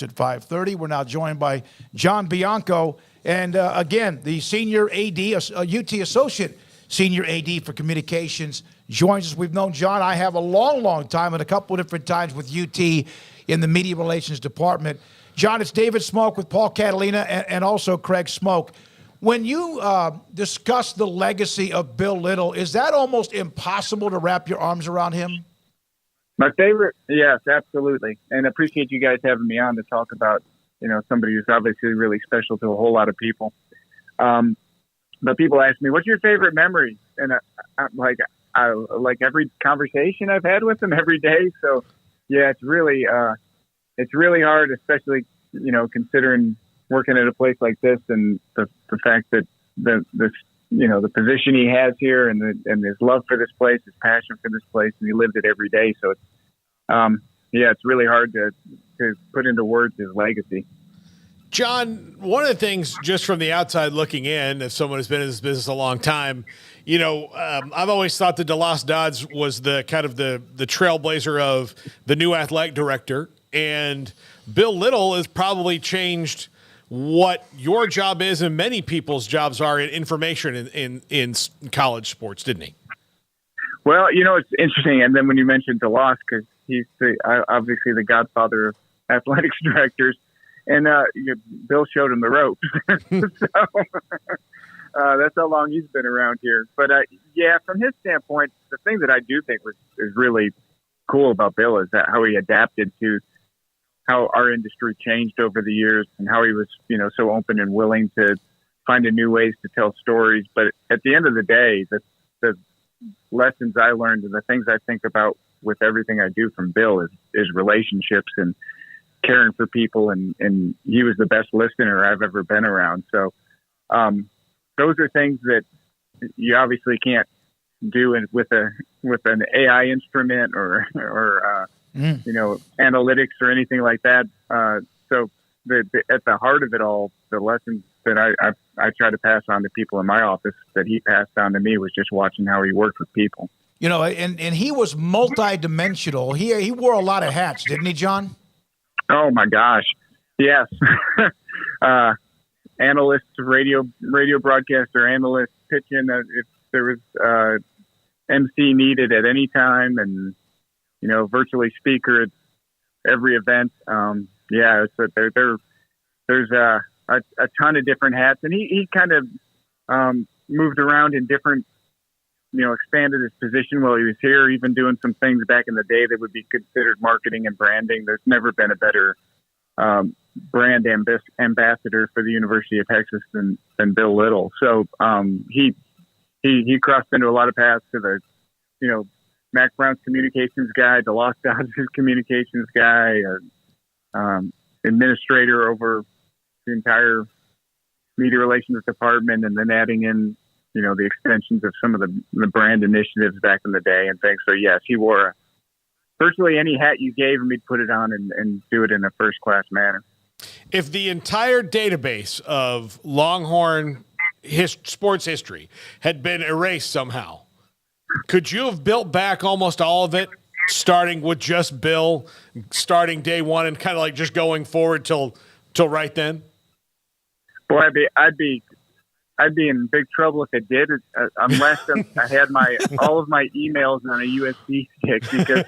at 5:30. We're now joined by John Bianco, and again, the senior AD, UT Associate Senior AD for Communications, joins us. We've known John, I have a long time, and a couple of different times with UT in the Media Relations Department. John, it's David Smoak with Paul Catalina and also Craig Smoak. When you discuss the legacy of Bill Little, is that almost impossible to wrap your arms around him? My favorite, yes, absolutely. And I appreciate you guys having me on to talk about, somebody who's obviously really special to a whole lot of people. But people ask me, what's your favorite memory? And I like every conversation I've had with him every day. So yeah, it's really hard, especially, considering working at a place like this and the fact that the position he has here and his love for this place, his passion for this place, and he lived it every day. So it's really hard to put into words his legacy. John, one of the things just from the outside looking in, as someone who's been in this business a long time, I've always thought that DeLoss Dodds was the kind of the trailblazer of the new athletic director, and Bill Little has probably changed what your job is and many people's jobs are in information in college sports, didn't he? Well, it's interesting. And then when you mentioned DeLoss, because he's obviously the godfather of athletics directors, and Bill showed him the ropes. So that's how long he's been around here. But from his standpoint, the thing that I do think is really cool about Bill is that how he adapted to how our industry changed over the years and how he was, so open and willing to find new ways to tell stories. But at the end of the day, the lessons I learned and the things I think about with everything I do from Bill is relationships and caring for people. And he was the best listener I've ever been around. So those are things that you obviously can't do with an AI instrument or analytics or anything like that. So at the heart of it all, the lessons that I try to pass on to people in my office that he passed on to me was just watching how he worked with people. And he was multidimensional. He wore a lot of hats, didn't he, John? Oh my gosh. Yes. Analyst, radio broadcaster, analyst, pitching if there was MC needed at any time, and virtually speaker at every event. So there's a ton of different hats, and he kind of moved around in different, expanded his position while he was here, even doing some things back in the day that would be considered marketing and branding. There's never been a better brand ambassador for the University of Texas than Bill Little. So he crossed into a lot of paths to the, Mac Brown's communications guy, DeLoss Dodds' communications guy, administrator over the entire media relations department, and then adding in, the extensions of some of the brand initiatives back in the day and things. So yes, he wore virtually any hat you gave him, he'd put it on and do it in a first-class manner. If the entire database of Longhorn sports history had been erased somehow, could you have built back almost all of it, starting with just Bill, starting day one, and kind of like just going forward till right then? Boy, I'd be in big trouble if it did, unless I had all of my emails on a USB stick. Because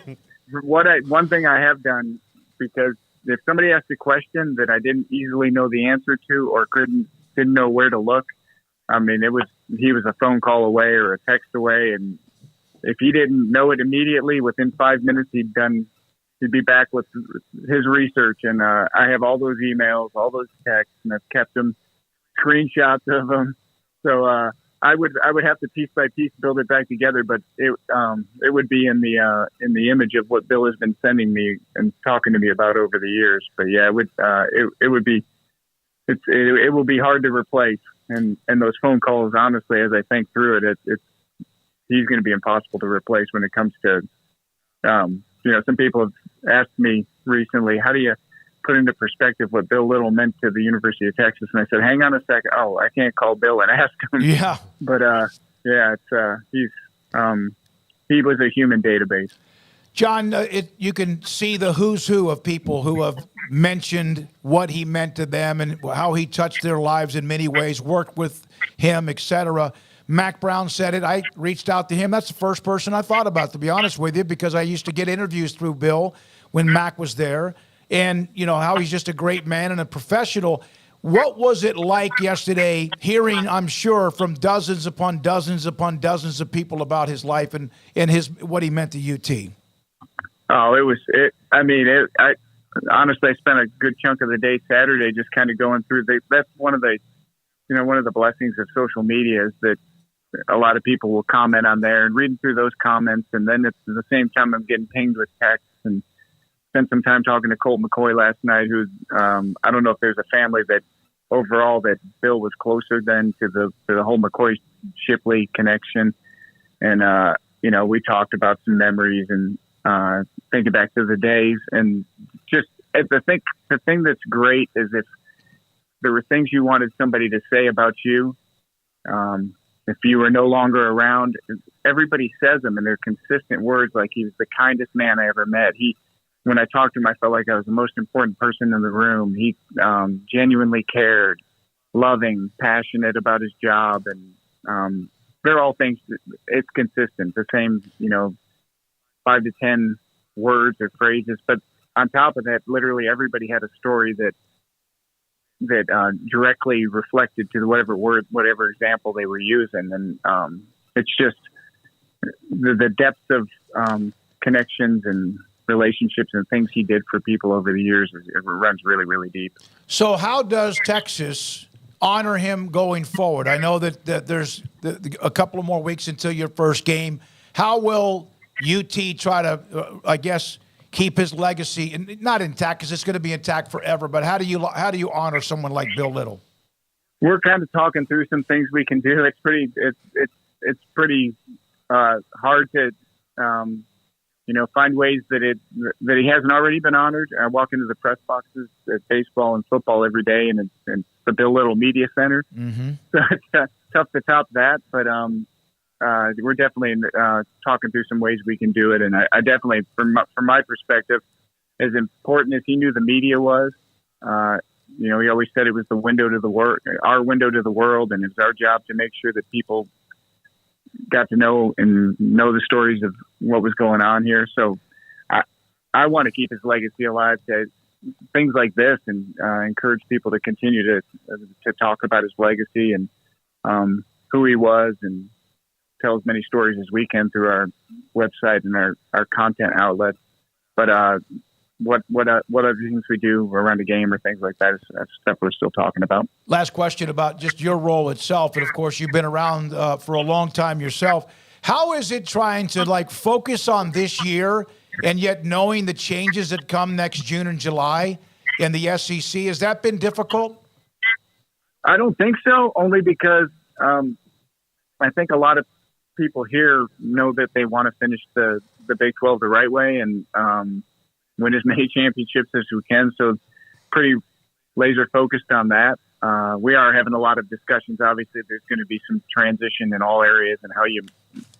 one thing I have done, because if somebody asked a question that I didn't easily know the answer to or didn't know where to look, he was a phone call away or a text away, and if he didn't know it immediately, within 5 minutes, he'd be back with his research. And I have all those emails, all those texts, and I've kept them, screenshots of them. So I would have to piece by piece build it back together, but it would be in the image of what Bill has been sending me and talking to me about over the years. But yeah, it will be hard to replace. And those phone calls, honestly, as I think through it, he's going to be impossible to replace when it comes to, some people have asked me recently, how do you put into perspective what Bill Little meant to the University of Texas? And I said, hang on a second. Oh, I can't call Bill and ask him. Yeah. But, he was a human database. John, you can see the who's who of people who have mentioned what he meant to them and how he touched their lives in many ways, worked with him, etc. Mac Brown said it. I reached out to him. That's the first person I thought about, to be honest with you, because I used to get interviews through Bill when Mac was there. And, you know, how he's just a great man and a professional. What was it like yesterday hearing, I'm sure, from dozens upon dozens upon dozens of people about his life and what he meant to UT? Oh, I honestly, I spent a good chunk of the day Saturday just kind of going through that's one of the blessings of social media is that a lot of people will comment on there and reading through those comments. And then at the same time, I'm getting pinged with texts and spent some time talking to Colt McCoy last night, who's, I don't know if there's a family that overall that Bill was closer than to the whole McCoy Shipley connection. And, you know, we talked about some memories and, thinking back to the days and just the thing that's great is if there were things you wanted somebody to say about you, if you were no longer around, everybody says them and they're consistent words. Like he was the kindest man I ever met. When I talked to him, I felt like I was the most important person in the room. He genuinely cared, loving, passionate about his job. And they're all things, it's consistent, the same, you know, 5 to 10 words or phrases. But on top of that, literally everybody had a story that directly reflected to whatever example they were using. And it's just the depth of connections and relationships and things he did for people over the years, it runs really, really deep. So how does Texas honor him going forward? I know that there's a couple of more weeks until your first game. How will UT try to, I guess, keep his legacy and not intact because it's going to be intact forever? But how do you honor someone like Bill Little? We're kind of talking through some things we can do. It's pretty hard to find ways that he hasn't already been honored. I walk into the press boxes at baseball and football every day, and it's the Bill Little Media Center. Mm-hmm. So it's tough to top that, but we're definitely talking through some ways we can do it. And I definitely, from my perspective, as important as he knew the media was, he always said it was the window to the world, our window to the world, and it's our job to make sure that people got to know the stories of what was going on here. So I want to keep his legacy alive, to things like this, and encourage people to continue to talk about his legacy and who he was, and tell as many stories as we can through our website and our content outlets. But what other things we do around the game or things like that is stuff we're still talking about. Last question about just your role itself. And of course, you've been around for a long time yourself. How is it trying to focus on this year and yet knowing the changes that come next June and July in the SEC? Has that been difficult? I don't think so, only because I think a lot of people here know that they want to finish the Big 12 the right way and win as many championships as we can. So pretty laser focused on that. We are having a lot of discussions. Obviously, there's going to be some transition in all areas and how you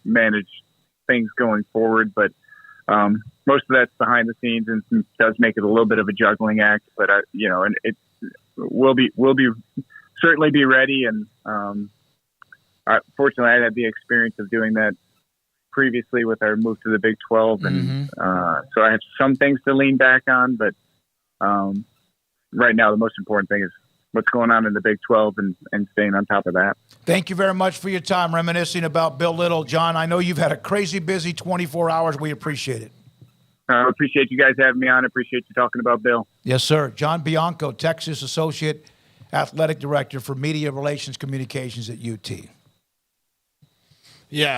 manage things going forward. But most of that's behind the scenes and does make it a little bit of a juggling act. But we'll certainly be ready. And fortunately, I had the experience of doing that previously with our move to the Big 12. And so I have some things to lean back on. But right now, the most important thing is what's going on in the Big 12 and staying on top of that. Thank you very much for your time reminiscing about Bill Little. John, I know you've had a crazy busy 24 hours. We appreciate it. I appreciate you guys having me on. I appreciate you talking about Bill. Yes, sir. John Bianco, Texas Associate Athletic Director for Media Relations Communications at UT. Yeah.